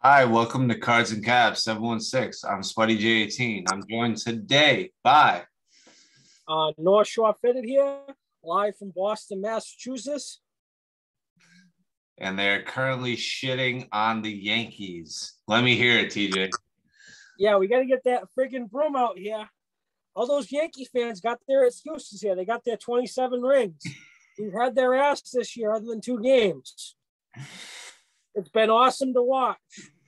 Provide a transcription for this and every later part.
Hi, welcome to Cards and Caps 716. I'm Spidey J18. I'm joined today by North Shore Fitted here, live from Boston, Massachusetts. and they're currently shitting on the Yankees. Let me hear it, TJ. Yeah, we got to get that friggin' broom out here. All those Yankee fans got their excuses here. They got their 27 rings. We've had their ass this year other than 2 games. It's been awesome to watch.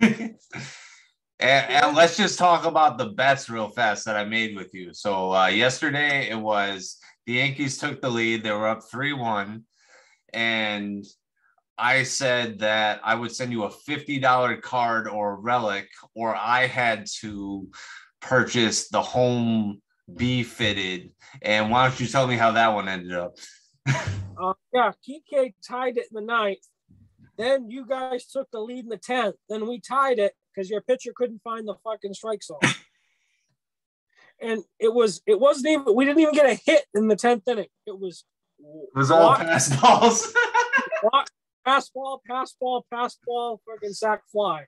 And let's just talk about the bets real fast that I made with you. So yesterday it was the Yankees took the lead. They were up 3-1. And I said that I would send you a $50 card or relic, or I had to purchase the home B fitted. And why don't you tell me how that one ended up? Yeah, TK tied it in the 9th. Then you guys took the lead in the 10th. Then we tied it because your pitcher couldn't find the fucking strike zone. And it wasn't even, we didn't even get a hit in the 10th inning. It was all pass balls. pass ball, fucking sack fly.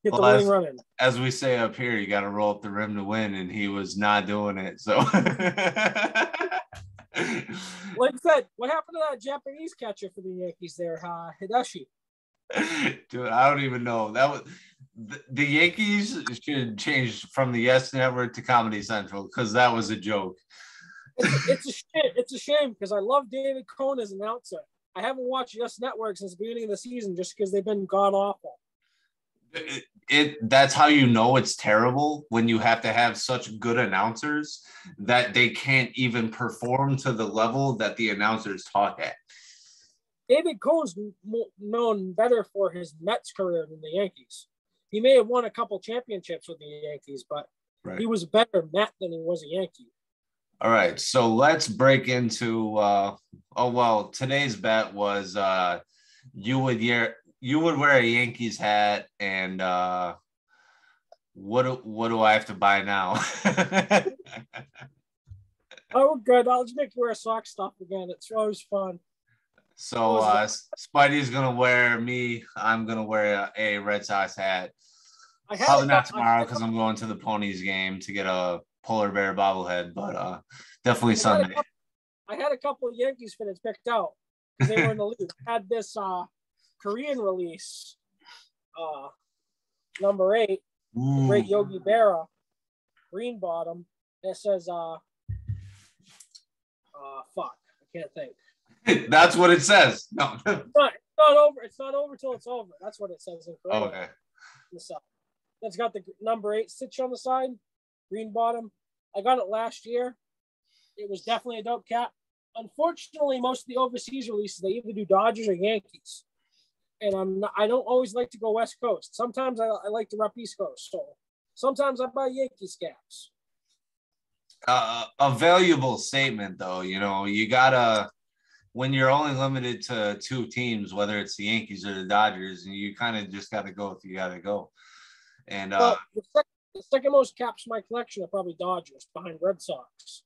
Get the winning run in. As we say up here, you got to roll up the rim to win, and he was not doing it. So, like I said, what happened to that Japanese catcher for the Yankees there, Hideshi? Dude, I don't even know. That was the Yankees should change from the Yes Network to Comedy Central because that was a joke. It's a shame because I love David Cohn as announcer. I haven't watched Yes Network since the beginning of the season just because they've been god awful. That's how you know it's terrible when you have to have such good announcers that they can't even perform to the level that the announcers talk at. David Cohn's known better for his Mets career than the Yankees. He may have won a couple championships with the Yankees, but He was better Met than he was a Yankee. All right, so let's break into. Today's bet was you would wear a Yankees hat, and what do I have to buy now? Oh, good. I'll just make you wear sock stuff again. It's always fun. So Spidey's gonna wear me. I'm gonna wear a Red Sox hat. Probably not tomorrow because I'm going to the Ponies game to get a polar bear bobblehead, but definitely Sunday. I had a couple of Yankees fans picked out because they were in the league. I had this Korean release, number 8, the Great Yogi Berra, green bottom. That says fuck, I can't think. That's what it says. No, it's not over. It's not over till it's over. That's what it says in Korean. Oh, okay. That's got the number 8 stitch on the side, green bottom. I got it last year. It was definitely a dope cap. Unfortunately, most of the overseas releases, they either do Dodgers or Yankees. And I don't always like to go West Coast. Sometimes I like to rep East Coast. So sometimes I buy Yankees caps. A valuable statement, though. You know, you gotta, when you're only limited to 2 teams, whether it's the Yankees or the Dodgers, and you kind of just got to go if you got to go. And the second most caps in my collection are probably Dodgers behind Red Sox.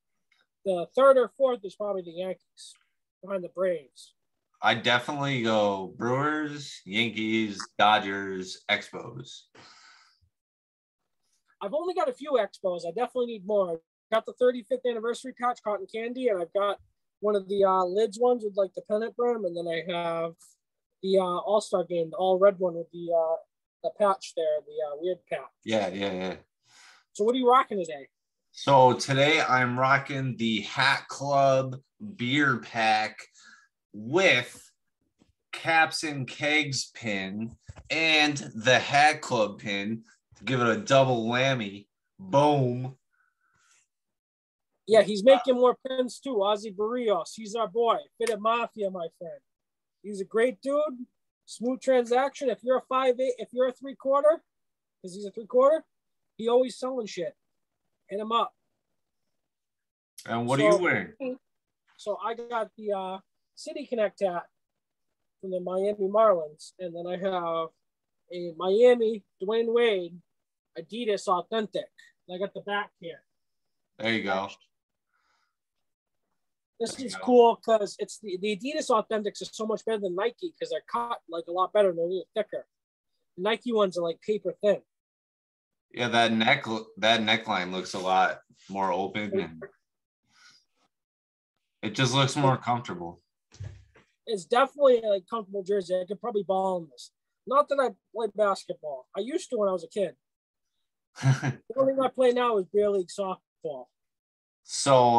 The third or fourth is probably the Yankees behind the Braves. I definitely go Brewers, Yankees, Dodgers, Expos. I've only got a few Expos. I definitely need more. I've got the 35th anniversary patch, cotton candy, and I've got one of the lids ones with like the pennant brim, and then I have the All-Star game, the all red one with the patch there, the weird patch. Yeah. So what are you rocking today? So today I'm rocking the Hat Club beer pack with Caps and Kegs pin and the Hat Club pin to give it a double whammy. Boom. Yeah, he's making more pins too. Ozzy Barrios, he's our boy. Fitted Mafia, my friend. He's a great dude. Smooth transaction. If you're a 5'8", if you're a 3/4, because he's a 3/4, he always selling shit. Hit him up. And what are you wearing? So I got the City Connect hat from the Miami Marlins, and then I have a Miami Dwayne Wade Adidas Authentic. I got the back here. There you go. This is cool because it's the Adidas Authentics are so much better than Nike because they're cut like a lot better and they're a little thicker. Nike ones are like paper thin. Yeah, that neckline looks a lot more open and it just looks more comfortable. It's definitely a comfortable jersey. I could probably ball in this. Not that I play basketball. I used to when I was a kid. The only thing I play now is beer league softball. So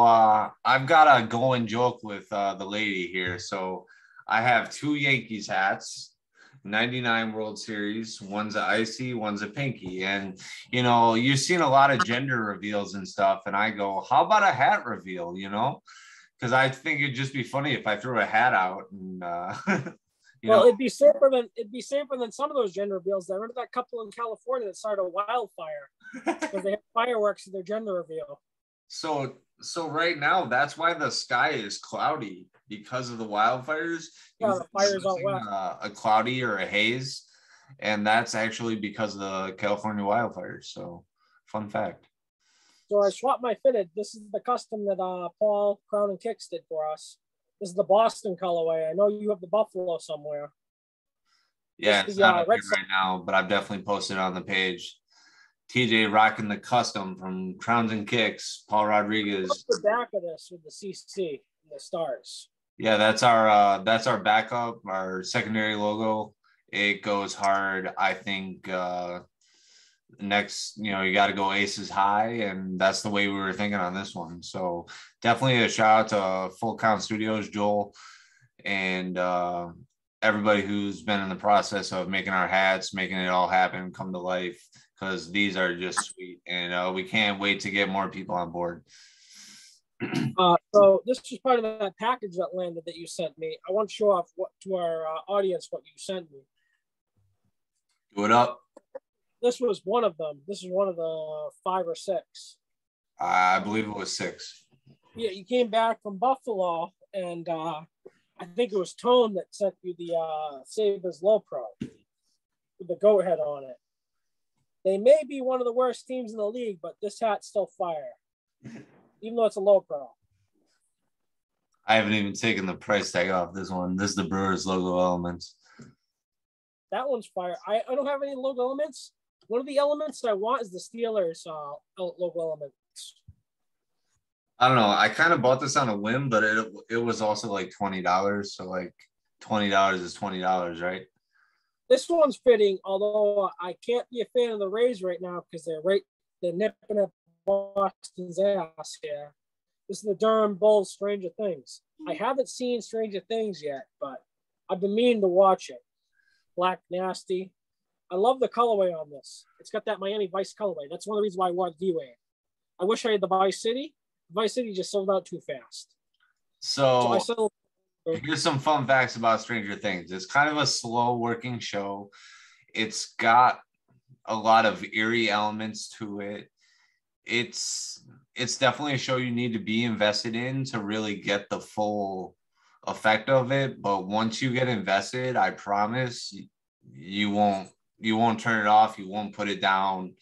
I've got a going joke with the lady here. So I have two Yankees hats, 99 World Series. One's a icy, one's a pinky. And, you know, you've seen a lot of gender reveals and stuff. And I go, how about a hat reveal, you know? Because I think it'd just be funny if I threw a hat out and, you know. It'd be safer than some of those gender reveals. I remember that couple in California that started a wildfire because they had fireworks at their gender reveal. So right now, that's why the sky is cloudy because of the wildfires. Yeah, the fires out west. A cloudy or a haze, and that's actually because of the California wildfires. So, fun fact. So I swapped my fitted. This is the custom that Paul Crown and Kicks did for us. This is the Boston colorway. I know you have the Buffalo somewhere. Yeah, it's not up here right now, but I've definitely posted it on the page. TJ rocking the custom from Crowns and Kicks, Paul Rodriguez. What's the back of this with the CC and the stars? Yeah, that's our backup, our secondary logo. It goes hard. I think next, you know, you got to go aces high, and that's the way we were thinking on this one. So definitely a shout out to Full Count Studios, Joel, and everybody who's been in the process of making our hats, making it all happen, come to life, because these are just sweet, and we can't wait to get more people on board. So this is part of that package that landed that you sent me. I want to show off to our audience what you sent me. Do it up. This was one of them. This is one of the 5 or 6. I believe it was 6. Yeah, you came back from Buffalo, and I think it was Tone that sent you the Sabres Low Pro with the goat head on it. They may be one of the worst teams in the league, but this hat's still fire, even though it's a low pro. I haven't even taken the price tag off this one. This is the Brewers logo elements. That one's fire. I don't have any logo elements. One of the elements that I want is the Steelers logo elements. I don't know. I kind of bought this on a whim, but it was also like $20. So like $20 is $20, right? This one's fitting, although I can't be a fan of the Rays right now because they're nipping at Boston's ass here. This is the Durham Bulls Stranger Things. I haven't seen Stranger Things yet, but I've been meaning to watch it. Black Nasty. I love the colorway on this. It's got that Miami Vice colorway. That's one of the reasons why I want V-Way. I wish I had the Vice City. Vice City just sold out too fast. So here's some fun facts about Stranger Things. It's kind of a slow working show. It's got a lot of eerie elements to it. It's definitely a show you need to be invested in to really get the full effect of it. But once you get invested, I promise you won't turn it off. You won't put it down.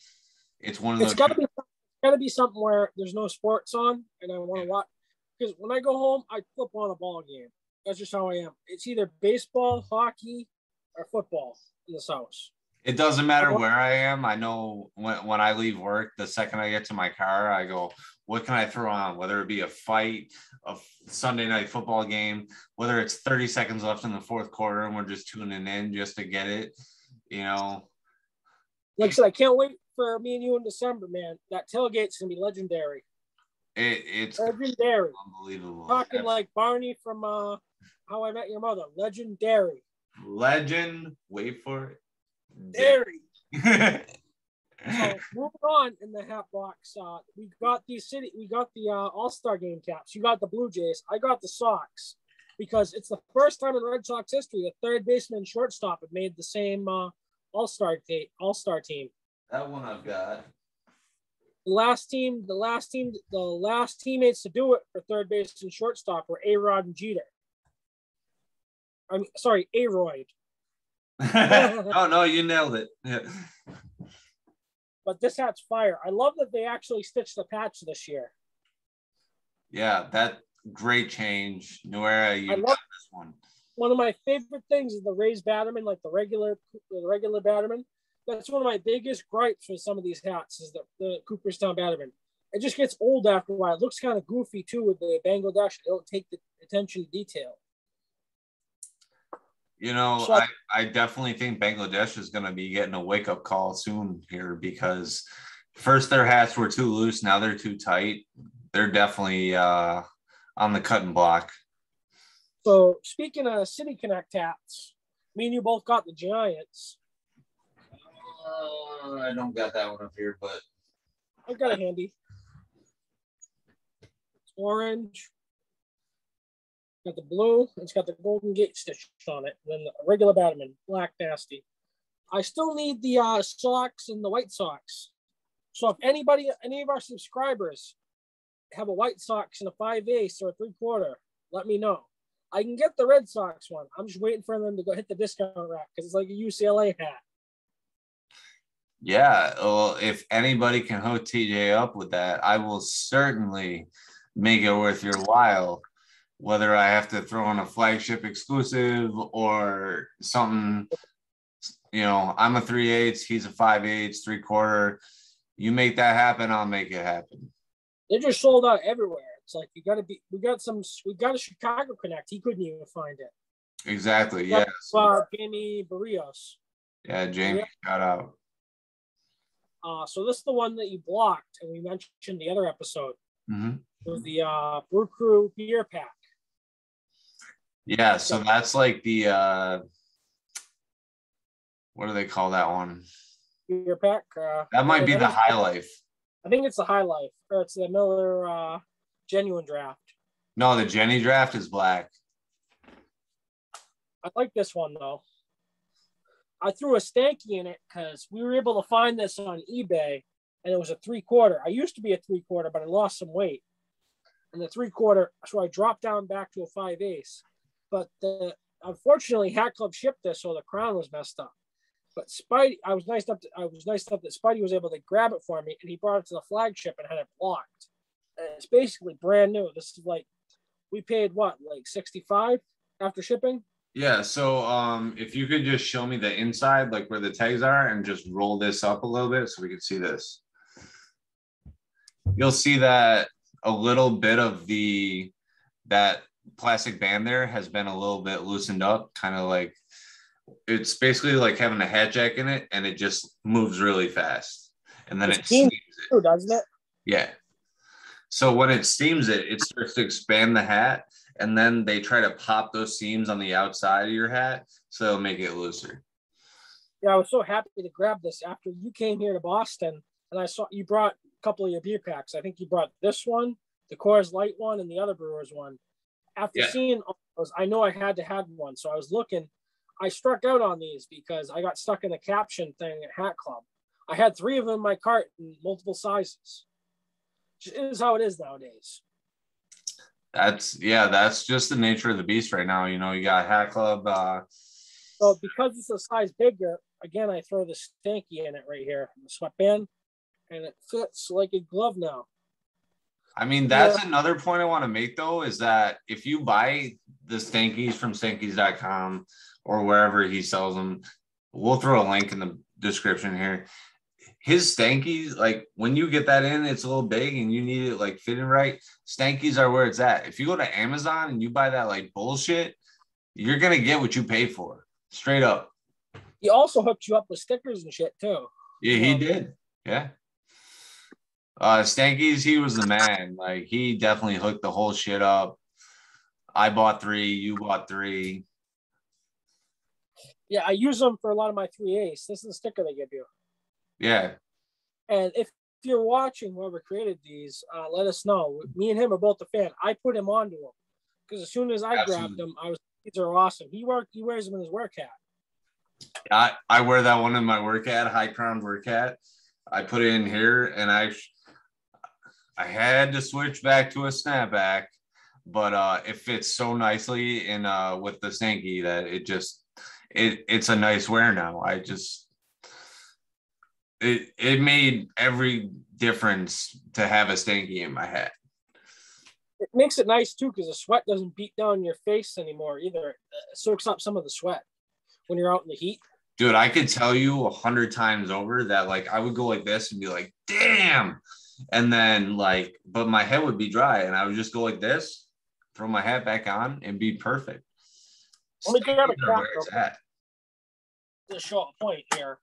It's one of those. It's gotta be something where there's no sports on, and I want to watch. Because when I go home, I flip on a ball game. That's just how I am. It's either baseball, hockey, or football in this house. It doesn't matter where I am. I know when I leave work, the second I get to my car, I go, what can I throw on? Whether it be a fight, a Sunday night football game, whether it's 30 seconds left in the fourth quarter and we're just tuning in just to get it, you know. Like I said, I can't wait for me and you in December, man. That tailgate's going to be legendary. It's legendary. Unbelievable. Talking like Barney from How I Met Your Mother. Legendary. Legend. Wait for it. Dairy. So moving on in the hat box, we got the All-Star game caps. You got the Blue Jays. I got the Sox because it's the first time in Red Sox history a third baseman and shortstop have made the same All-Star team. That one I've got. The last teammates to do it for third base and shortstop were A-Rod and Jeter. A-Royd. No, you nailed it. Yeah. But this hat's fire. I love that they actually stitched the patch this year. Yeah, that great change. New era, you got this one. One of my favorite things is the raised Batterman, like the regular Batterman. That's one of my biggest gripes with some of these hats is the Cooperstown Batterman. It just gets old after a while. It looks kind of goofy too with the Bangladesh. They don't take the attention to detail. So I definitely think Bangladesh is going to be getting a wake-up call soon here because first their hats were too loose. Now they're too tight. They're definitely on the cutting block. So speaking of City Connect hats, me and you both got the Giants. I don't got that one up here, but I've got it handy. It's orange. Got the blue. It's got the Golden Gate stitch on it. And then the regular Batman, black nasty. I still need the socks and the white socks. So if any of our subscribers have a white socks and a 5/8 or a 3/4, let me know. I can get the Red Sox one. I'm just waiting for them to go hit the discount rack because it's like a UCLA hat. Yeah, well, if anybody can hook TJ up with that, I will certainly make it worth your while. Whether I have to throw in a flagship exclusive or something, I'm a 3/8, he's a 5/8, 3/4. You make that happen, I'll make it happen. They're just sold out everywhere. It's like we got a Chicago Connect. He couldn't even find it. Exactly. Yes. Jamie Barrios. Yeah, Jamie, shout out. So this is the one that you blocked, and we mentioned the other episode. Mm-hmm. It was the Brew Crew beer pack. Yeah, so that's like the what do they call that one? Beer pack. That might be the High Life. I think it's the High Life, or it's the Miller Genuine Draft. No, the Jenny Draft is black. I like this one though. I threw a stanky in it because we were able to find this on eBay, and it was a 3/4. I used to be a 3/4, but I lost some weight, and the 3/4, so I dropped down back to a 5/8. But unfortunately, Hat Club shipped this, so the crown was messed up. But Spidey, I was nice enough that Spidey was able to grab it for me, and he brought it to the flagship and had it blocked. And it's basically brand new. This is like we paid what, like $65 after shipping. Yeah, so if you could just show me the inside, like where the tags are, and just roll this up a little bit so we can see this. You'll see that a little bit of that plastic band there has been a little bit loosened up, kind of like it's basically like having a hat jack in it, and it just moves really fast. And then it steams it. Doesn't it? Yeah. So when it steams it, it starts to expand the hat, and then they try to pop those seams on the outside of your hat, so it'll make it looser. Yeah, I was so happy to grab this after you came here to Boston, and I saw you brought a couple of your beer packs. I think you brought this one, the Coors Light one, and the other Brewers one. After seeing all those, I know I had to have one, so I was looking. I struck out on these because I got stuck in the caption thing at Hat Club. I had 3 of them in my cart in multiple sizes. It is how it is nowadays. That's just the nature of the beast right now. You got Hat Club. So because it's a size bigger, again, I throw the stanky in it right here, the sweatband, and it fits like a glove now. I mean, that's another point I want to make, though, is that if you buy the stankies from stankies.com or wherever he sells them, we'll throw a link in the description here. His stankies, like when you get that in, it's a little big and you need it like fitting right. Stankies are where it's at. If you go to Amazon and you buy that like bullshit, you're going to get what you pay for. Straight up. He also hooked you up with stickers and shit, too. Yeah, he did. Yeah. Stankies, he was the man. Like, he definitely hooked the whole shit up. I bought 3, you bought 3. Yeah, I use them for a lot of my 3/8. This is the sticker they give you. Yeah. And if you're watching whoever created these, let us know. Me and him are both a fan. I put him onto them because as soon as I grabbed them, these are awesome. He wears them in his work hat. I wear that one in my work hat, high crown work hat. I put it in here, and I had to switch back to a snapback, but it fits so nicely in with the stanky that it's a nice wear now. It made every difference to have a stanky in my hat. It makes it nice too because the sweat doesn't beat down your face anymore either. It soaks up some of the sweat when you're out in the heat. Dude, I could tell you 100 times over that like I would go like this and be like, damn. And then like, but my head would be dry and I would just go like this, throw my hat back on and be perfect. Let me grab a cap where it's at. to show a point here.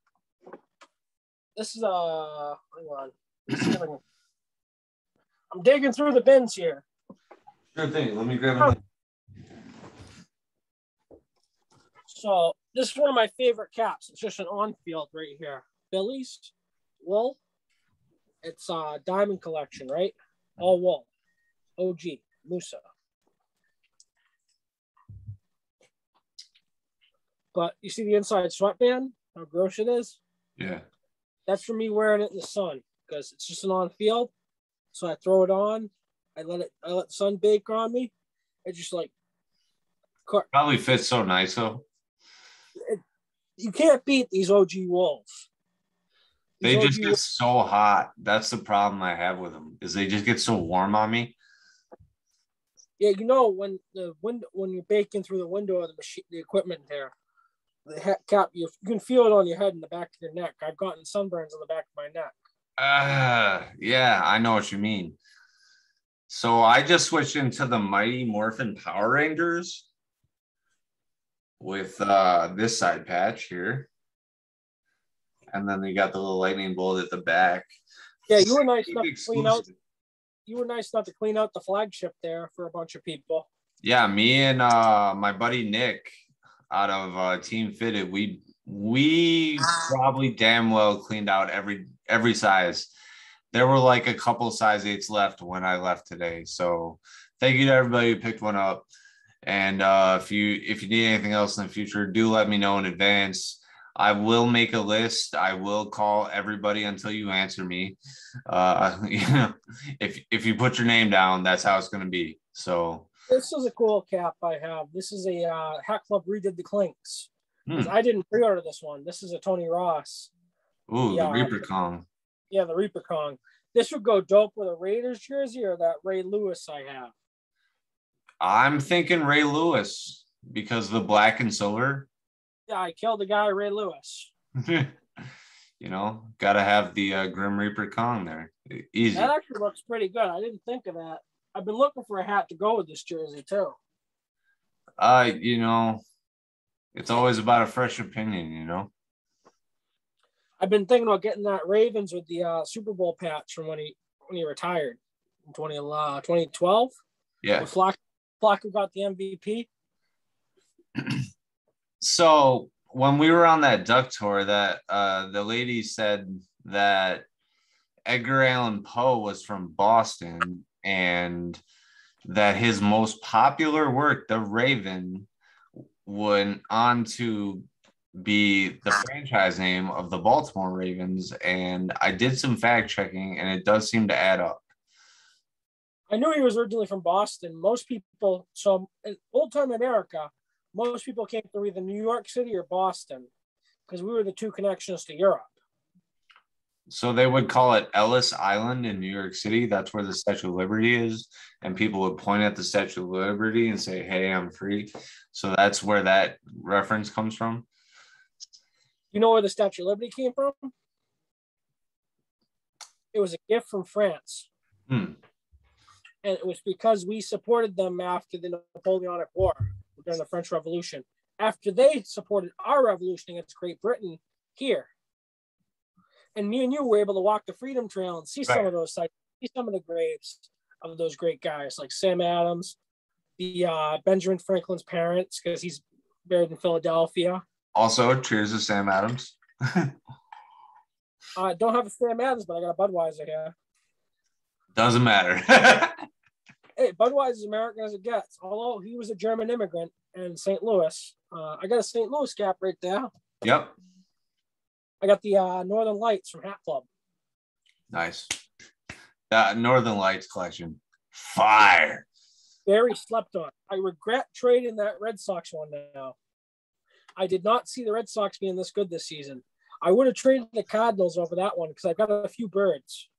This is hang on. I'm digging through the bins here. Sure thing. Let me grab it. So this is one of my favorite caps. It's just an on-field right here. Billy's wool. It's a diamond collection, right? All wool. OG Musa. But you see the inside sweatband? How gross it is? Yeah. That's for me wearing it in the sun because it's just an on-field. So I throw it on. I let the sun bake on me. It just like probably fits so nice though. You can't beat these OG wolves. They just get so hot. That's the problem I have with them. Is they just get so warm on me. Yeah, you know when you're baking through the window of the machine, the equipment there, the cap you can feel it on your head and the back of your neck. I've gotten sunburns on the back of my neck. Yeah, I know what you mean. So I just switched into the Mighty Morphin Power Rangers with this side patch here. And then they got the little lightning bolt at the back. Yeah, you were nice enough to clean out. You were nice enough to clean out the flagship there for a bunch of people. Yeah, me and my buddy Nick out of Team Fitted, we probably damn well cleaned out every size. There were like a couple size 8s left when I left today. So thank you to everybody who picked one up. And if you need anything else in the future, do let me know in advance. I will make a list. I will call everybody until you answer me. If you put your name down, that's how it's going to be. So this is a cool cap I have. This is a Hat Club redid the Clinks. I didn't pre-order this one. This is a Tony Ross. Ooh, the Reaper Kong. Yeah, the Reaper Kong. This would go dope with a Raiders jersey or that Ray Lewis I have. I'm thinking Ray Lewis because of the black and silver. Yeah, I killed the guy, Ray Lewis. You know, got to have the Grim Reaper Kong there. Easy. That actually looks pretty good. I didn't think of that. I've been looking for a hat to go with this jersey too. You know, it's always about a fresh opinion, you know. I've been thinking about getting that Ravens with the Super Bowl patch from when he retired in 2012. Yeah. When Flacco got the MVP. So when we were on that duck tour, that the lady said that Edgar Allan Poe was from Boston and that his most popular work, The Raven, went on to be the franchise name of the Baltimore Ravens. And I did some fact checking and it does seem to add up. I knew he was originally from Boston. Most people, so in old time America, most people came through either New York City or Boston because we were the two connections to Europe. So they would call it Ellis Island in New York City. That's where the Statue of Liberty is. And people would point at the Statue of Liberty and say, hey, I'm free. So that's where that reference comes from. You know where the Statue of Liberty came from? It was a gift from France. And it was because we supported them after the Napoleonic War during the French Revolution. After they supported our revolution against Great Britain here. And me and you were able to walk the Freedom Trail and see some of those sites, see some of the graves of those great guys like Sam Adams, the Benjamin Franklin's parents, because he's buried in Philadelphia. Also, cheers to Sam Adams. I don't have a Sam Adams, but I got a Budweiser here. Doesn't matter. Hey, Budweiser's American as it gets. Although he was a German immigrant in St. Louis. I got a St. Louis cap right there. Yep. I got the Northern Lights from Hat Club. Nice. That Northern Lights collection. Fire. Very slept on. I regret trading that Red Sox one now. I did not see the Red Sox being this good this season. I would have traded the Cardinals over that one because I've got a few birds.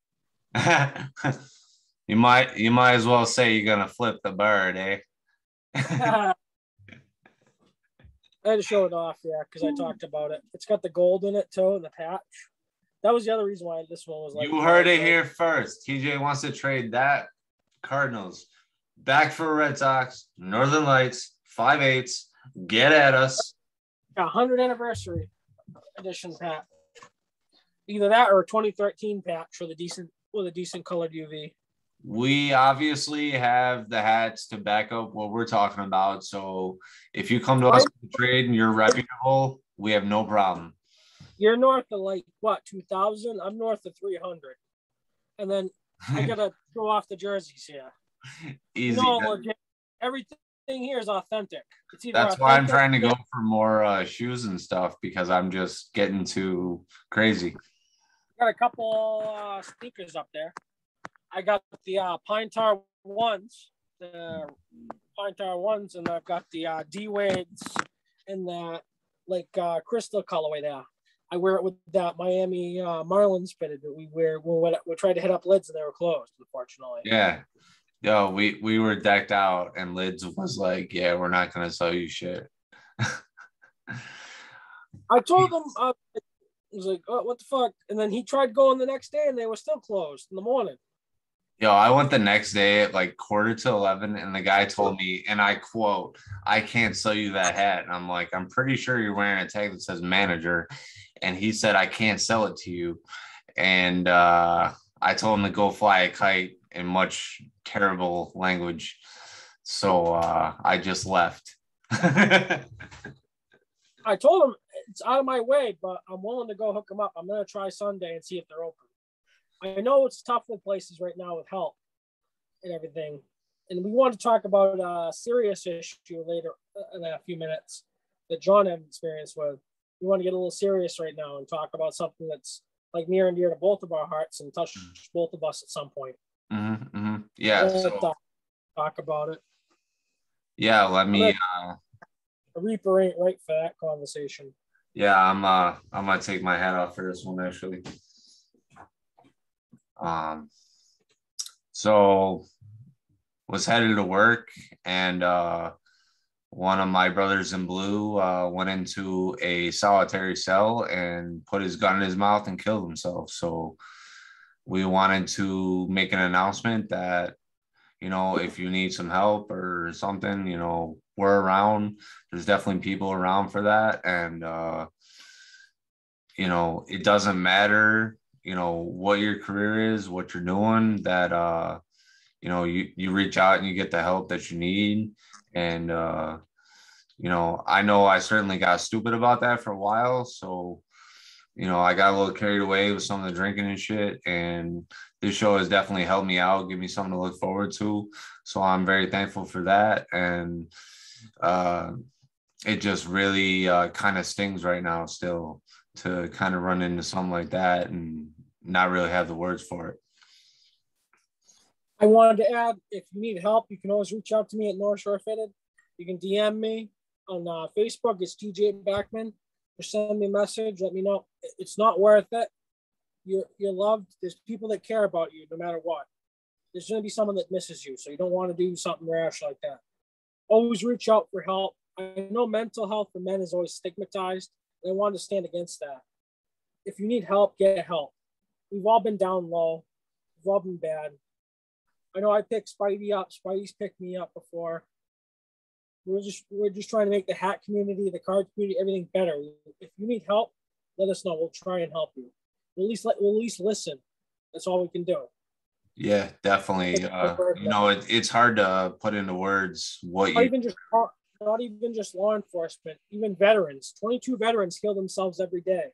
You You might as well say you're gonna flip the bird, eh? I had to show it off, yeah, because I talked about it. It's got the gold in it too, and the patch. That was the other reason why this one was like. You heard it here first. TJ wants to trade that Cardinals back for Red Sox, Northern Lights, 5/8. Get at us. 100th anniversary edition patch. Either that or a 2013 patch with a decent colored UV. We obviously have the hats to back up what we're talking about. So if you come to us to trade and you're reputable, we have no problem. You're north of like what, 2,000? I'm north of 300. And then I gotta throw off the jerseys here. Easy. Everything here is authentic. It's either that's why I'm trying to go for more shoes and stuff, because I'm just getting too crazy. Got a couple sneakers up there. I got the Pine Tar ones, and I've got the D-Waves in the crystal colorway there. I wear it with that Miami Marlins fitted that we tried to hit up lids and they were closed, unfortunately. Yeah. Yo, we were decked out and lids was like, yeah, we're not gonna sell you shit. I told him I was like, oh, what the fuck? And then he tried going the next day and they were still closed in the morning. Yo, I went the next day at like 11:45, and the guy told me, and I quote, "I can't sell you that hat." And I'm like, I'm pretty sure you're wearing a tag that says manager. And he said, I can't sell it to you. And I told him to go fly a kite in much terrible language. So I just left. I told him it's out of my way, but I'm willing to go hook them up. I'm going to try Sunday and see if they're open. I know it's tough with places right now with help and everything. And we want to talk about a serious issue later in a few minutes that John had experience with. We want to get a little serious right now and talk about something that's like near and dear to both of our hearts and touch both of us at some point. Mm-hmm, mm-hmm. Yeah. So, talk about it. Yeah. Let me. A Reaper ain't right for that conversation. Yeah, I'm gonna take my hat off for this one actually. So was headed to work, and one of my brothers in blue went into a solitary cell and put his gun in his mouth and killed himself. So we wanted to make an announcement that, you know, if you need some help or something, you know, we're around. There's definitely people around for that. And, you know, it doesn't matter, you know, what your career is, what you're doing, that, you know, you reach out and you get the help that you need. And, you know I certainly got stupid about that for a while. So, you know, I got a little carried away with some of the drinking and shit. And this show has definitely helped me out, give me something to look forward to. So I'm very thankful for that. And it just really kind of stings right now still to kind of run into something like that and not really have the words for it. I wanted to add, if you need help, you can always reach out to me at North Shore Fitted. You can DM me on Facebook. It's TJ Backman. Or send me a message. Let me know. It's not worth it. You're loved. There's people that care about you no matter what. There's going to be someone that misses you, so you don't want to do something rash like that. Always reach out for help. I know mental health for men is always stigmatized, and I want to stand against that. If you need help, get help. We've all been down low. We've all been bad. I know I picked Spidey up. Spidey's picked me up before. We're just trying to make the hat community, the card community, everything better. If you need help, let us know. We'll try and help you. We'll at least listen. That's all we can do. Yeah, definitely. You know, it's hard to put into words what not even just law enforcement, even veterans. 22 veterans kill themselves every day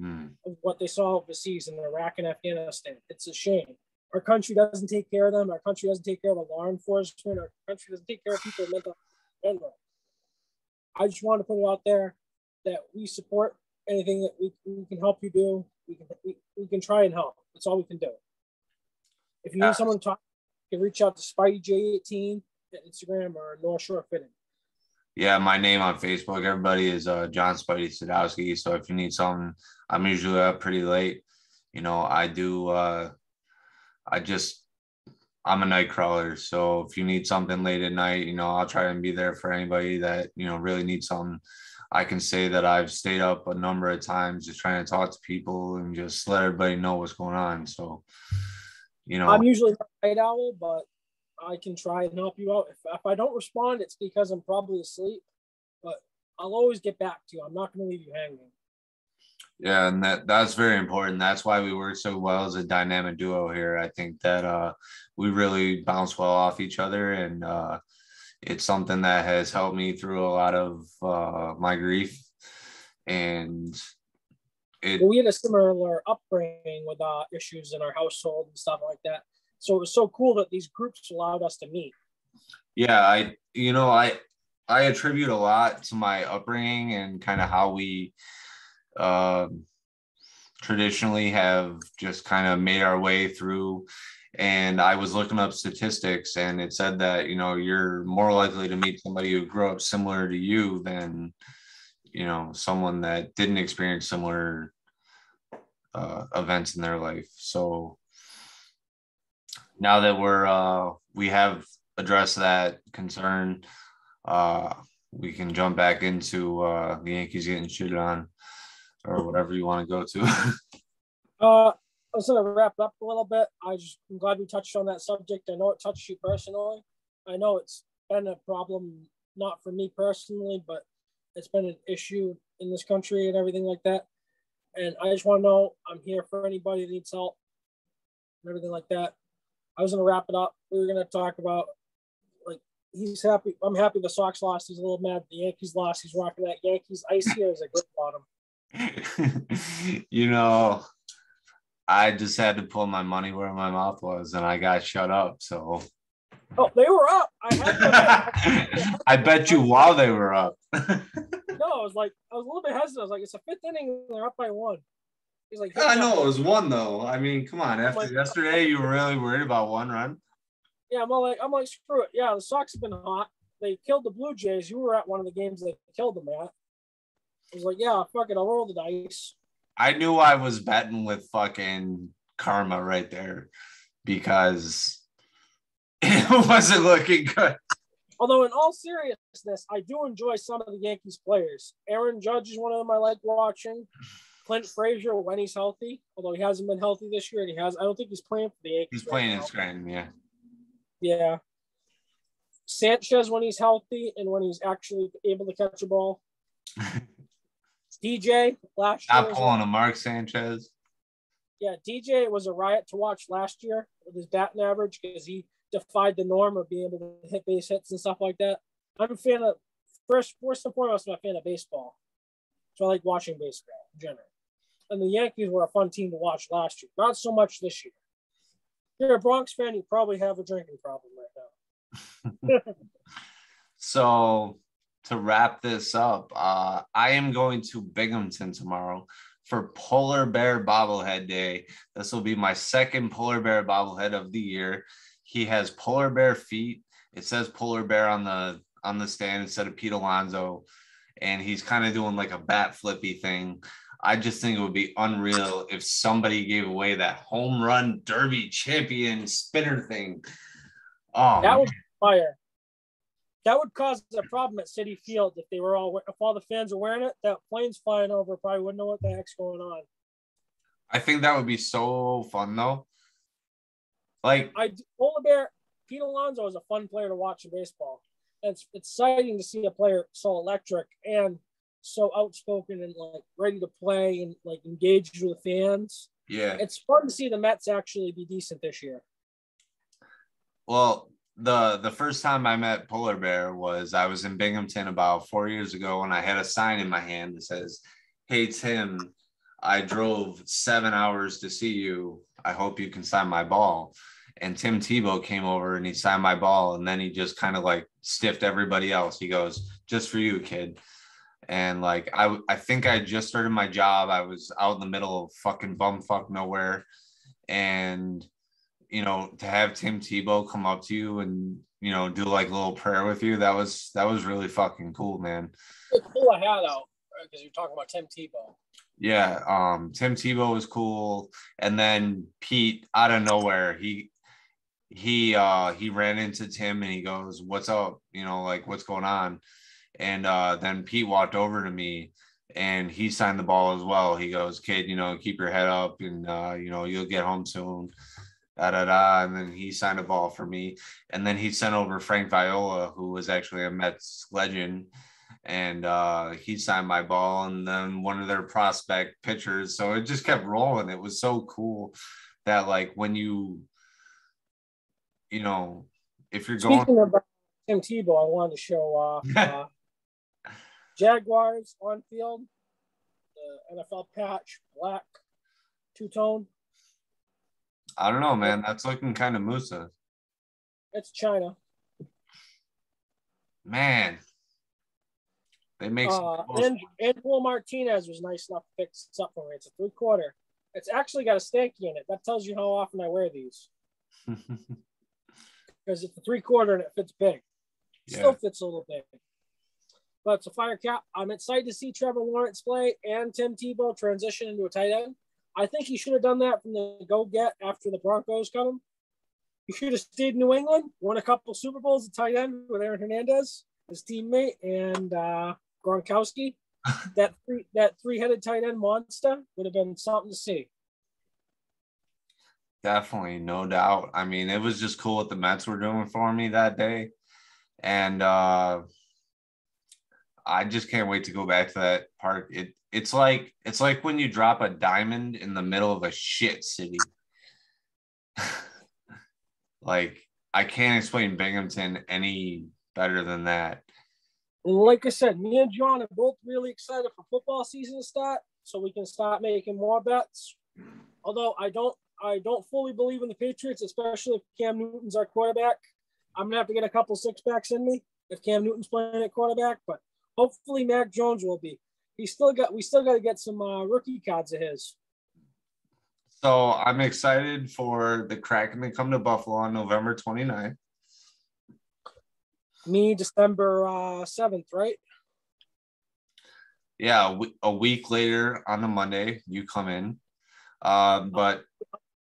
of what they saw overseas in Iraq and Afghanistan. It's a shame. Our country doesn't take care of them. Our country doesn't take care of the law enforcement. Our country doesn't take care of people with mental health. I just want to put it out there that we support anything that we can help you do. We can try and help. That's all we can do. If you need someone to talk, you can reach out to Spidey J18 at Instagram or North Shore Fitting. Yeah, my name on Facebook, everybody, is John Spidey Sadowski. So if you need something, I'm usually up pretty late. You know, I do. I'm a night crawler. So if you need something late at night, I'll try and be there for anybody that, really needs something. I can say that I've stayed up a number of times just trying to talk to people and just let everybody know what's going on. So, I'm usually a night owl, but I can try and help you out. If I don't respond, it's because I'm probably asleep, but I'll always get back to you. I'm not going to leave you hanging. Yeah, and that's very important. That's why we work so well as a dynamic duo here. I think that we really bounce well off each other, and it's something that has helped me through a lot of my grief. And we had a similar upbringing with issues in our household and stuff like that. So it was so cool that these groups allowed us to meet. Yeah, I attribute a lot to my upbringing and kind of how we traditionally have just kind of made our way through. And I was looking up statistics, and it said that, you're more likely to meet somebody who grew up similar to you than, someone that didn't experience similar events in their life. So now that we have addressed that concern, we can jump back into the Yankees getting shitted on, or whatever you want to go to. I was going to wrap up a little bit. I'm glad we touched on that subject. I know it touched you personally. I know it's been a problem, not for me personally, but it's been an issue in this country and everything like that. And I just want to know, I'm here for anybody that needs help and everything like that. I was going to wrap it up. We were going to talk about, like, he's happy. I'm happy the Sox lost. He's a little mad the Yankees lost. He's rocking that Yankees ice here as a grip on him. I just had to pull my money where my mouth was, and I got shut up. So, they were up. I bet you while they were up. No, I was a little bit hesitant. I was like, it's a fifth inning. They're up by 1. He's like, I know it was 1 though. I mean, come on. After yesterday, you were really worried about 1 run. Yeah, I'm like, screw it. Yeah, the Sox have been hot. They killed the Blue Jays. You were at one of the games they killed them at. I was like, yeah, fuck it. I'll roll the dice. I knew I was betting with fucking karma right there because it wasn't looking good. Although, in all seriousness, I do enjoy some of the Yankees players. Aaron Judge is one of them I like watching. Clint Frazier, when he's healthy, although he hasn't been healthy this year, and I don't think he's playing for the Yankees. He's playing in Scranton, yeah. Yeah. Sanchez, when he's healthy and when he's actually able to catch a ball. DJ last year. Not pulling a Mark Sanchez. Yeah, DJ was a riot to watch last year with his batting average because he defied the norm of being able to hit base hits and stuff like that. I'm a fan of, first and foremost, I'm a fan of baseball. So I like watching baseball in general. And the Yankees were a fun team to watch last year. Not so much this year. If you're a Bronx fan, you probably have a drinking problem right now. So to wrap this up, I am going to Binghamton tomorrow for Polar Bear Bobblehead Day. This will be my second Polar Bear bobblehead of the year. He has polar bear feet. It says polar bear on the stand instead of Pete Alonso, and he's kind of doing like a bat flippy thing. I just think it would be unreal if somebody gave away that home run derby champion spinner thing. Oh, that would be fire. That would cause a problem at Citi Field if all the fans are wearing it. That plane's flying over probably wouldn't know what the heck's going on. I think that would be so fun though. Like Polar Bear, Pete Alonso is a fun player to watch in baseball. It's exciting to see a player so electric and so outspoken and like ready to play and like engaged with fans. Yeah, it's fun to see the Mets actually be decent this year. Well, the first time I met Polar Bear was I was in Binghamton about 4 years ago, and I had a sign in my hand that says, "Hey Tim, I drove 7 hours to see you. I hope you can sign my ball." And Tim Tebow came over and he signed my ball, and then he just kind of like stiffed everybody else. He goes, "Just for you, kid." And like I think I just started my job. I was out in the middle of fucking bumfuck nowhere, and to have Tim Tebow come up to you and do like a little prayer with you, that was really fucking cool, man. Pull a hat out because you're talking about Tim Tebow. Yeah, Tim Tebow was cool, and then Pete out of nowhere, he he ran into Tim and he goes, "What's up? Like what's going on?" And then Pete walked over to me and he signed the ball as well. He goes, "Kid, keep your head up and you'll get home soon." Da da da. And then he signed a ball for me. And then he sent over Frank Viola, who was actually a Mets legend. And he signed my ball and then one of their prospect pitchers. So it just kept rolling. It was so cool that like when if you're Speaking of Tim Tebow, I wanted to show off Jaguars on field, the NFL patch, black, two-tone. I don't know, man. That's looking kind of Musa. It's China. Man. They make and Will Martinez was nice enough to pick this up for me. It's a 3/4. It's actually got a stanky in it. That tells you how often I wear these. Because it's a 3/4 and it fits big. Still fits a little big. But it's a fire cap. I'm excited to see Trevor Lawrence play and Tim Tebow transition into a tight end. I think he should have done that from the go-get after the Broncos cut him. He should have stayed in New England, won a couple Super Bowls at tight end with Aaron Hernandez, his teammate, and Gronkowski. That three-headed tight end monster would have been something to see. Definitely, no doubt. I mean, it was just cool what the Mets were doing for me that day. And I just can't wait to go back to that park. It's like when you drop a diamond in the middle of a shit city. Like, I can't explain Binghamton any better than that. Like I said, me and John are both really excited for football season to start, so we can start making more bets. Although I don't fully believe in the Patriots, especially if Cam Newton's our quarterback. I'm gonna have to get a couple six-packs in me if Cam Newton's playing at quarterback, but hopefully Mac Jones will be. We still got to get some rookie cards of his. So I'm excited for the Kraken to come to Buffalo on November 29th. Me, December 7th, right? Yeah, a week later on the Monday, you come in. But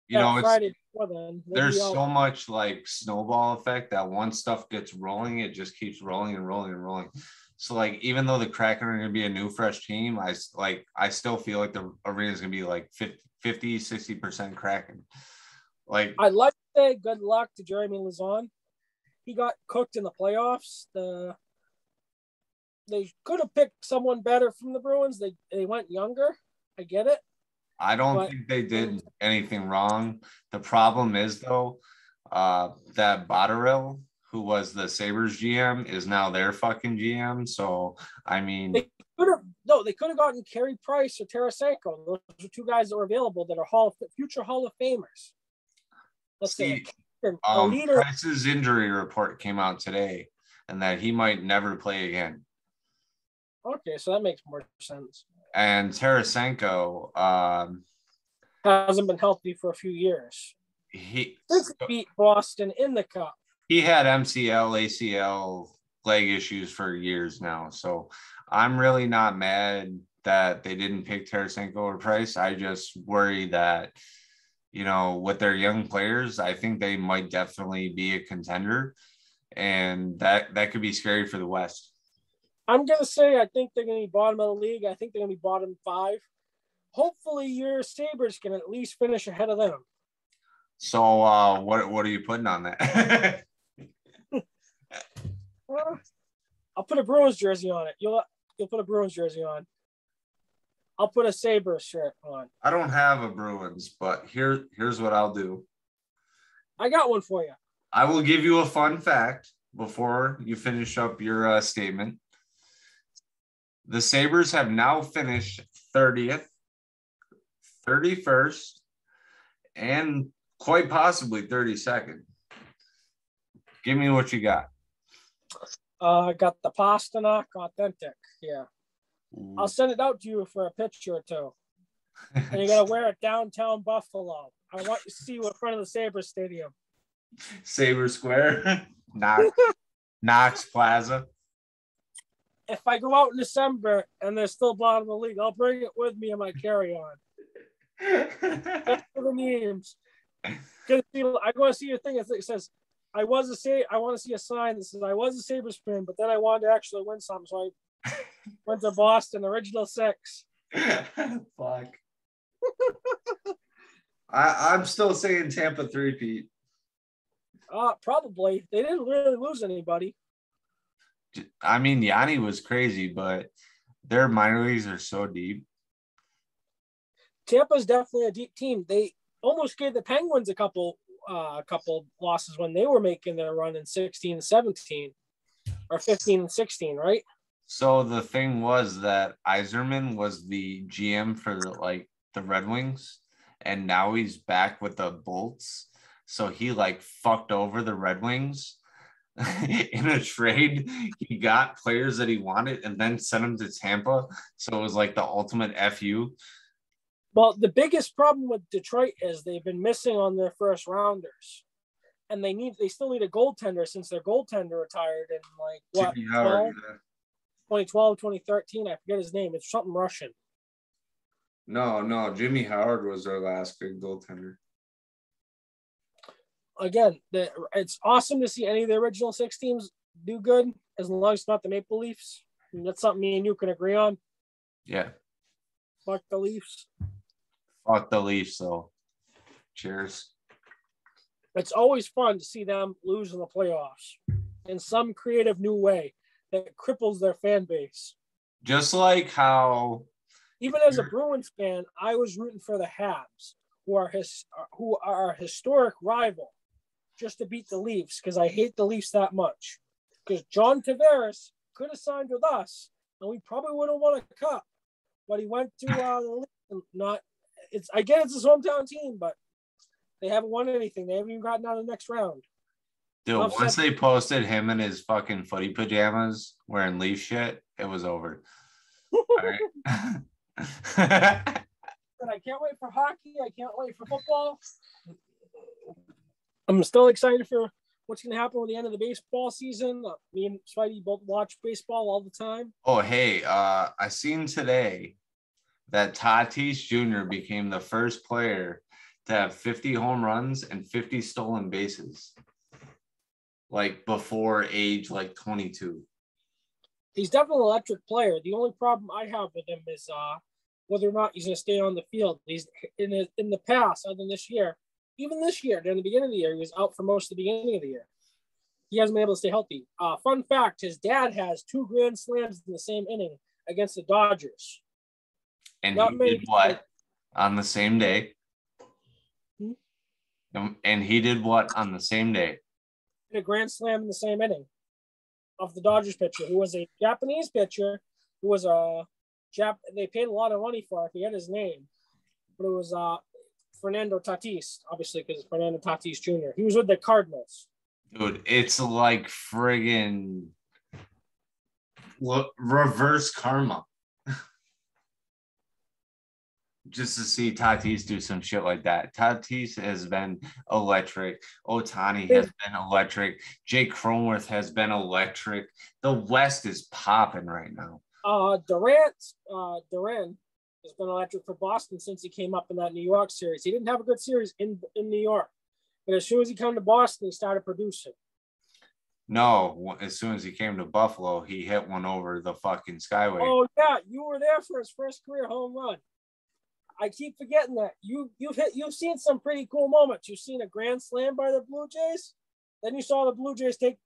Friday before then. There's so much like snowball effect that once stuff gets rolling, it just keeps rolling and rolling and rolling. So like even though the Kraken are going to be a new fresh team, I still feel like the arena is going to be like 50-60% Kraken. Like I'd like to say good luck to Jeremy Lazon. He got cooked in the playoffs. They could have picked someone better from the Bruins. They went younger. I get it. I don't think they did anything wrong. The problem is though, that Botterill, who was the Sabres GM, is now their fucking GM. So I mean, they could have gotten Carey Price or Tarasenko. Those are two guys that were available that are future Hall of Famers. Let's see. Price's injury report came out today, and that he might never play again. Okay, so that makes more sense. And Tarasenko hasn't been healthy for a few years. Since he beat Boston in the Cup. He had MCL, ACL, leg issues for years now. So I'm really not mad that they didn't pick Tarasenko or Price. I just worry that, with their young players, I think they might definitely be a contender. And that could be scary for the West. I'm going to say I think they're going to be bottom of the league. I think they're going to be bottom 5. Hopefully your Sabres can at least finish ahead of them. So what are you putting on that? I'll put a Bruins jersey on it. You'll put a Bruins jersey on. I'll put a Sabres shirt on. I don't have a Bruins, but here's what I'll do. I got one for you. I will give you a fun fact before you finish up your statement. The Sabres have now finished 30th, 31st, and quite possibly 32nd. Give me what you got. I got the Pasternak Authentic. Yeah. Ooh. I'll send it out to you for a picture or two. And you got to wear it downtown Buffalo. I want you to see you in front of the Sabres Stadium. Sabre Square. Knox Plaza. If I go out in December and they're still bottom of the league, I'll bring it with me in my carry-on. That's for the memes. I want to see your thing. It says, I want to see a sign that says I was a Sabres fan, but then I wanted to actually win something, so I went to Boston, original 6. Fuck. I'm still saying Tampa 3-peat. Probably. They didn't really lose anybody. I mean, Yanni was crazy, but their minor leagues are so deep. Tampa's definitely a deep team. They almost gave the Penguins a couple losses when they were making their run in 16-17 or 15-16, right? So the thing was that Yzerman was the GM for the Red Wings, and now he's back with the Bolts. So he fucked over the Red Wings in a trade. He got players that he wanted and then sent them to Tampa. So it was the ultimate FU. Well, the biggest problem with Detroit is they've been missing on their first rounders. And they still need a goaltender since their goaltender retired in 2012, 2013. I forget his name. It's something Russian. No. Jimmy Howard was their last good goaltender. Again, it's awesome to see any of the original 6 teams do good, as long as it's not the Maple Leafs. And that's something me and you can agree on. Yeah. Fuck the Leafs. Fuck the Leafs, though. Cheers. It's always fun to see them lose in the playoffs in some creative new way that cripples their fan base. Just like how... Even as a Bruins fan, I was rooting for the Habs, who are a historic rival, just to beat the Leafs, because I hate the Leafs that much. Because John Tavares could have signed with us, and we probably would have won a cup. But he went to the Leafs. I get it's his hometown team, but they haven't won anything. They haven't even gotten out of the next round. Dude, once they posted him in his fucking footy pajamas wearing Leaf shit, it was over. All right. I can't wait for hockey. I can't wait for football. I'm still excited for what's going to happen with the end of the baseball season. Me and Spidey both watch baseball all the time. Oh, hey, I seen today that Tatis Jr. became the first player to have 50 home runs and 50 stolen bases, before age 22. He's definitely an electric player. The only problem I have with him is whether or not he's going to stay on the field. He's in the past, other than this year, even this year, during the beginning of the year, he was out for most of the beginning of the year. He hasn't been able to stay healthy. Fun fact, his dad has 2 grand slams in the same inning against the Dodgers. And he did what on the same day? And he did what on the same day? A grand slam in the same inning of the Dodgers pitcher, who was a Japanese pitcher, who was they paid a lot of money for. I forget his name, but it was Fernando Tatis, obviously, because it's Fernando Tatis Jr. He was with the Cardinals. Dude, it's like friggin' reverse karma. Just to see Tatis do some shit like that. Tatis has been electric. Ohtani has been electric. Jake Cronenworth has been electric. The West is popping right now. Duran has been electric for Boston since he came up in that New York series. He didn't have a good series in New York, but as soon as he came to Boston, he started producing. No, as soon as he came to Buffalo, he hit one over the fucking skyway. Oh yeah, you were there for his first career home run. I keep forgetting that. You've seen some pretty cool moments. You've seen a grand slam by the Blue Jays. Then you saw the Blue Jays take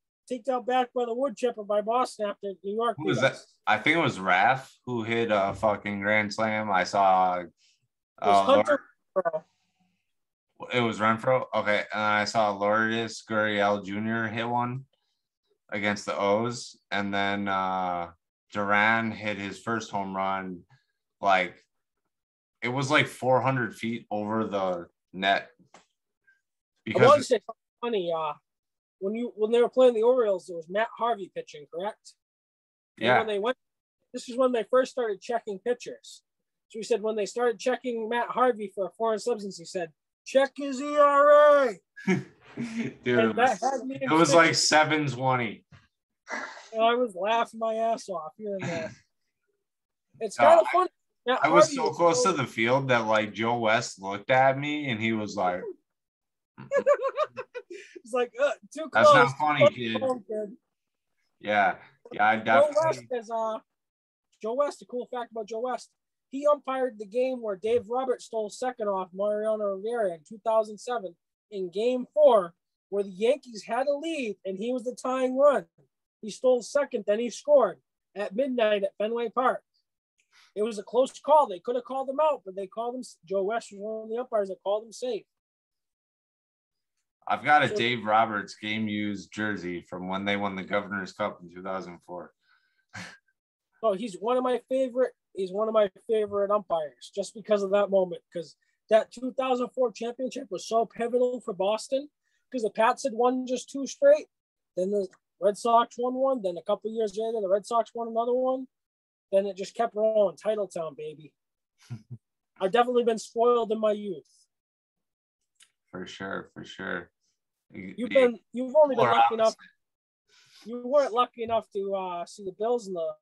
out back by the wood chipper by Boston after New York. Who was that? I think it was Raph who hit a fucking grand slam. I saw Hunter. It was Renfro. Okay, and I saw Lourdes Gurriel Jr. hit one against the O's, and then Duran hit his first home run it was 400 feet over the net. Because I want to say something funny. When they were playing the Orioles, there was Matt Harvey pitching, correct? Yeah. And this is when they first started checking pitchers. So he said when they started checking Matt Harvey for a foreign substance, he said, "Check his ERA." Dude, it was 720. And I was laughing my ass off hearing that. It's kind of funny. I was so close to the field that Joe West looked at me and he was like, It's like too That's close. not funny, kid. Yeah, I definitely. Joe West. A cool fact about Joe West: he umpired the game where Dave Roberts stole second off Mariano Rivera in 2007 in Game 4, where the Yankees had a lead and he was the tying run. He stole second, then he scored at midnight at Fenway Park. It was a close call. They could have called him out, but they called him. Joe West was one of the umpires that called him safe. I've got a Dave Roberts game used jersey from when they won the Governor's Cup in 2004. Oh, he's one of my favorite. He's one of my favorite umpires just because of that moment. Because that 2004 championship was so pivotal for Boston. Because the Pats had won just 2 straight, then the Red Sox won one. Then a couple of years later, the Red Sox won another one. Then it just kept rolling. Titletown, baby. I've definitely been spoiled in my youth. For sure. You've only been lucky enough. You weren't lucky enough to see the Bills in the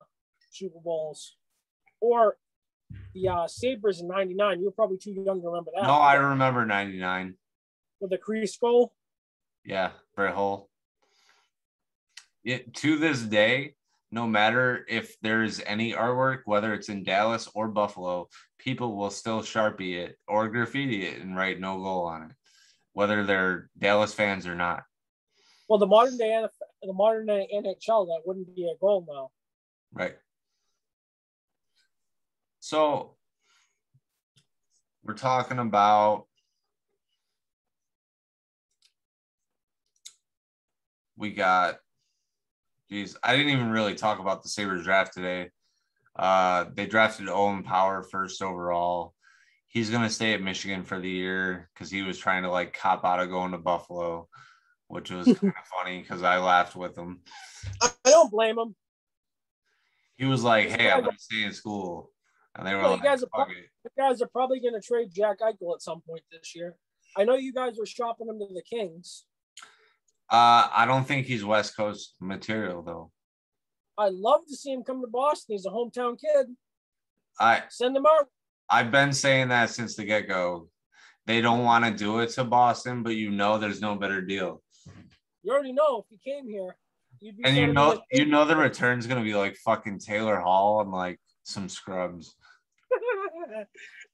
Super Bowls or the Sabres in '99. You were probably too young to remember that. No, I remember '99 with the crease goal. Yeah, Brett Hull. To this day, no matter if there's any artwork, whether it's in Dallas or Buffalo, people will still Sharpie it or graffiti it and write no goal on it, whether they're Dallas fans or not. Well, the modern day NHL, that wouldn't be a goal now. Right. So we're talking about I didn't even really talk about the Sabres draft today. They drafted Owen Power first overall. He's going to stay at Michigan for the year because he was trying to like cop out of going to Buffalo, which was kind of funny because I laughed with him. I don't blame him. He was like, hey, I'm going to stay in school. And they were like, you guys are probably going to trade Jack Eichel at some point this year. I know you guys were shopping him to the Kings. I don't think he's West Coast material, though. I'd love to see him come to Boston. He's a hometown kid. Send him out. I've been saying that since the get-go. They don't want to do it to Boston, but there's no better deal. You already know if he came here, you'd be. And you know the return's gonna be like fucking Taylor Hall and like some scrubs.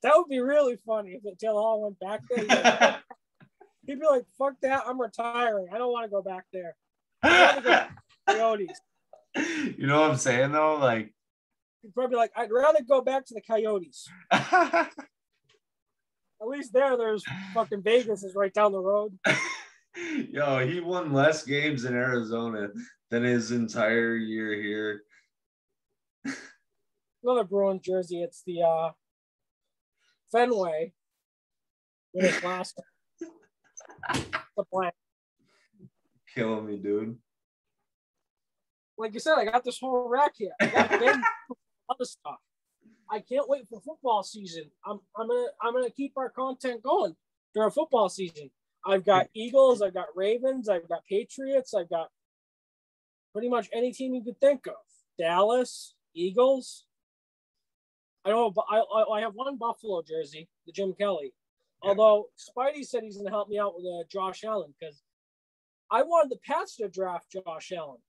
That would be really funny if Taylor Hall went back there. He'd be like, "Fuck that! I'm retiring. I don't want to go back there. I want to go back to the Coyotes." You know what I'm saying though? Like, he'd probably be like, "I'd rather go back to the Coyotes." At least there's fucking Vegas is right down the road. Yo, he won less games in Arizona than his entire year here. Another Bruins jersey. It's the Fenway. With his last. The plan. Killing me, dude. Like you said, I got this whole rack here. I got other stuff. I can't wait for football season. I'm gonna keep our content going during football season. I've got Eagles, I've got Ravens, I've got Patriots, I've got pretty much any team you could think of. Dallas, Eagles. I have one Buffalo jersey, the Jim Kelly. Yeah. Although Spidey said he's gonna help me out with Josh Allen because I wanted the Pats to draft Josh Allen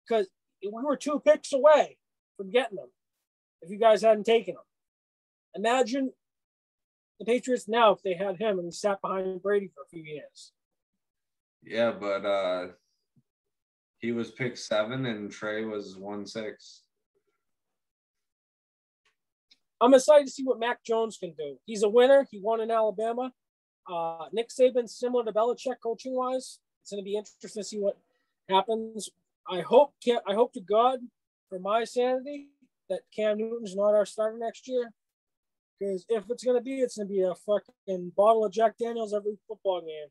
because we were 2 picks away from getting him. If you guys hadn't taken him, imagine the Patriots now if they had him and he sat behind Brady for a few years. Yeah, but he was pick 7 and Trey was 1-6. I'm excited to see what Mac Jones can do. He's a winner. He won in Alabama. Nick Saban's similar to Belichick coaching wise. It's going to be interesting to see what happens. I hope to God, for my sanity, that Cam Newton's not our starter next year. Because if it's going to be a fucking bottle of Jack Daniels every football game.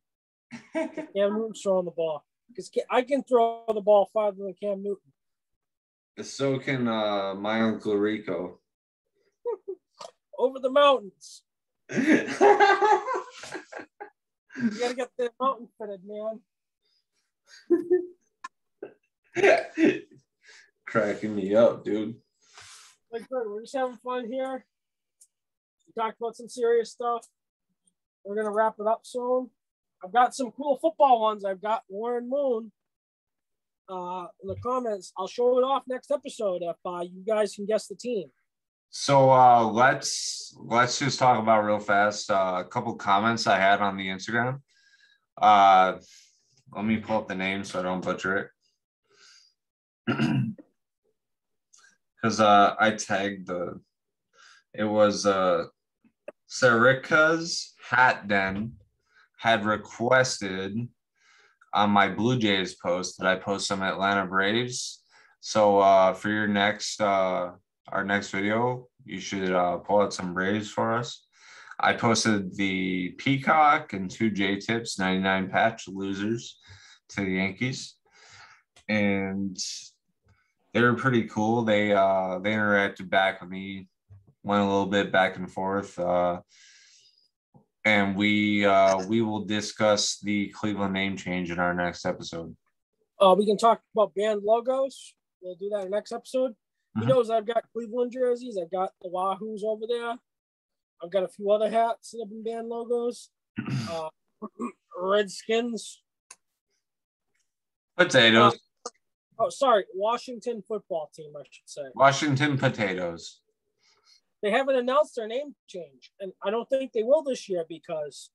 Cam Newton's throwing the ball. Because I can throw the ball farther than Cam Newton. So can my Uncle Rico. Over the mountains. You got to get the mountain fitted, man. Cracking me up, dude. Like, good. We're just having fun here. We talked about some serious stuff. we're gonna wrap it up soon. I've got some cool football ones. I've got Warren Moon in the comments. I'll show it off next episode if you guys can guess the team. So let's just talk about real fast a couple comments I had on the Instagram. Let me pull up the name so I don't butcher it. Because I tagged it was Sarika's Hat Den had requested on my Blue Jays post that I post some Atlanta Braves. So for your next our next video, you should pull out some Braves for us. I posted the Peacock and 2 J-Tips 99 patch losers to the Yankees, and they were pretty cool. They interacted back with me, went a little bit back and forth, and we will discuss the Cleveland name change in our next episode. We can talk about band logos. We'll do that in the next episode. He knows I've got Cleveland jerseys. I've got the Wahoos over there. I've got a few other hats that have been band logos. Redskins. Potatoes. Washington football team, I should say. Washington Potatoes. They haven't announced their name change, and I don't think they will this year because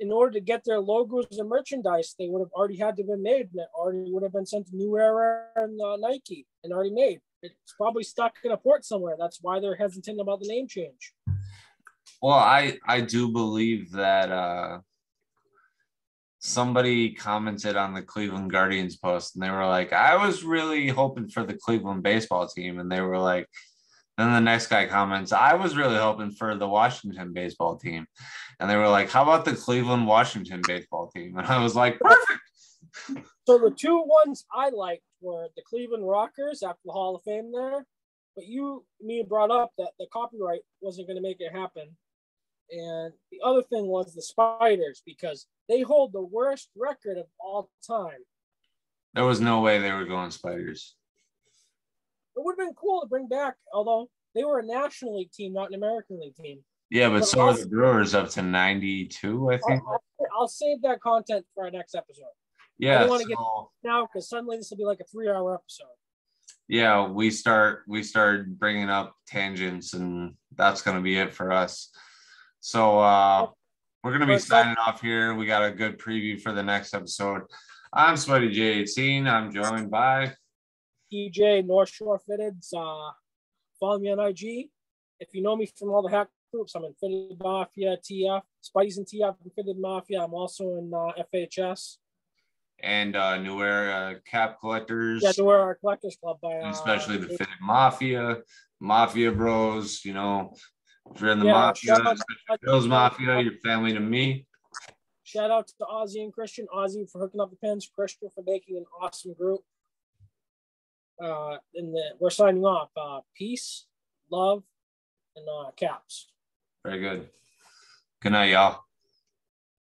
in order to get their logos and merchandise, they would have already had to have been made, and it already would have been sent to New Era and Nike and already made. It's probably stuck in a port somewhere. That's why they're hesitant about the name change. Well, I do believe that somebody commented on the Cleveland Guardians post, and they were like, I was really hoping for the Cleveland baseball team. And they were like, then the next guy comments, I was really hoping for the Washington baseball team. And they were like, how about the Cleveland Washington baseball team? And I was like, perfect. So the 2 ones I liked were the Cleveland Rockers after the Hall of Fame there. But me brought up that the copyright wasn't going to make it happen. And the other thing was the Spiders, because they hold the worst record of all time. There was no way they were going Spiders. It would have been cool to bring back, although they were a National League team, not an American League team. Yeah, but so are the Brewers up to 92, I think. I'll save that content for our next episode. Yeah. I don't want to get now because suddenly this will be like a 3-hour episode. Yeah, we started bringing up tangents, and that's going to be it for us. So we're going to be signing off here. We got a good preview for the next episode. I'm Spidey J18. I'm joined by TJ North Shore Fitteds. Follow me on IG. If you know me from all the hack groups, I'm in Fitted Mafia, TF, Spidey's in TF, and Fitted Mafia. I'm also in FHS. And New Era Cap Collectors. Yeah, New Era Collectors Club by especially the Fitted Mafia Bros. You know, if you're in the Mafia, Bill's Mafia, you're family to me. Shout out to Ozzy and Christian. Ozzy for hooking up the pins, Christian for making an awesome group. We're signing off. Peace, love, and caps. Very good. Good night, y'all.